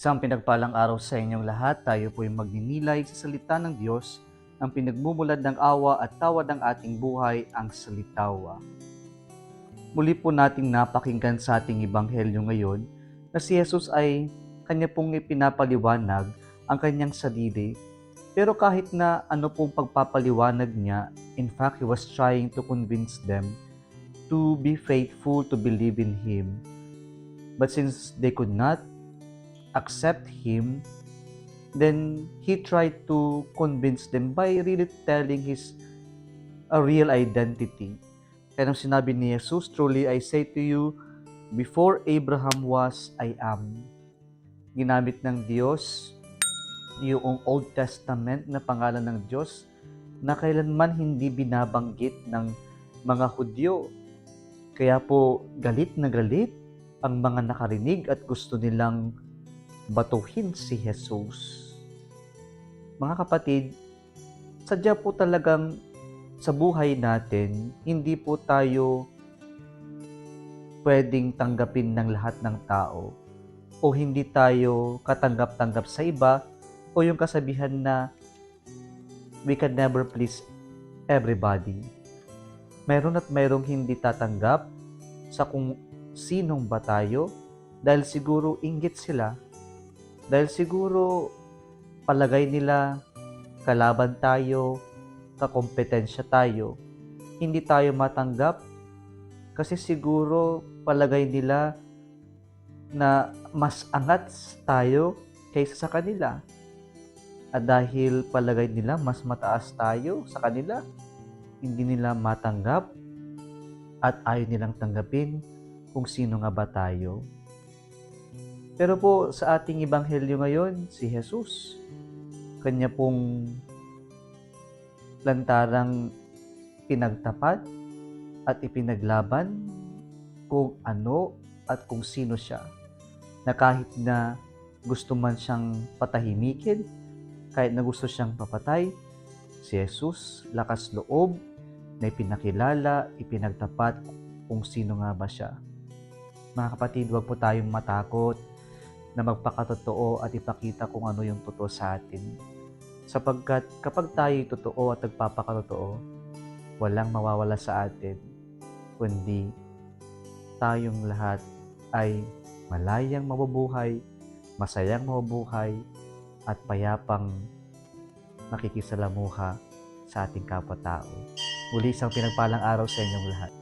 Isang pinagpalang araw sa inyong lahat. Tayo po'y magninilay sa salita ng Diyos, ang pinagmumulad ng awa at tawad ng ating buhay, ang salitawa. Muli po nating napakinggan sa ating ebanghelyo ngayon na si Jesus ay kanya pong ipinapaliwanag ang kanyang sarili. Pero kahit na ano pong pagpapaliwanag niya, in fact, He was trying to convince them to be faithful, to believe in Him. But since they could not accept Him, then He tried to convince them by really telling His a real identity. Kaya nung sinabi ni Jesus, "Truly I say to you, before Abraham was, I am." Ginamit ng Diyos yung Old Testament na pangalan ng Diyos na kailanman hindi binabanggit ng mga Hudyo. Kaya po galit na galit ang mga nakarinig at gusto nilang batuhin si Jesus. Mga kapatid, sadya po talagang sa buhay natin, hindi po tayo pwedeng tanggapin ng lahat ng tao o hindi tayo katanggap-tanggap sa iba o yung kasabihan na we can never please everybody. Meron at merong hindi tatanggap sa kung sinong ba tayo dahil siguro inggit sila, dahil siguro palagay nila kalaban tayo, kakompetensya tayo, hindi tayo matanggap kasi siguro palagay nila na mas angat tayo kaysa sa kanila. At dahil palagay nila mas mataas tayo sa kanila, hindi nila matanggap at ayaw nilang tanggapin kung sino nga ba tayo. Pero po sa ating ebanghelyo ngayon, si Jesus, kanya pong lantarang pinagtapat at ipinaglaban kung ano at kung sino siya. Na kahit na gusto man siyang patahimikin, kahit na gusto siyang papatay, si Jesus, lakas loob, na ipinakilala, ipinagtapat kung sino nga ba siya. Mga kapatid, huwag po tayong matakot na magpakatotoo at ipakita kung ano yung totoo sa atin. Sapagkat kapag tayo totoo at nagpapakatotoo, walang mawawala sa atin, kundi tayong lahat ay malayang mabubuhay, masayang mabubuhay, at payapang nakikisalamuha sa ating kapwa-tao. Muli isang pinagpalang araw sa inyong lahat.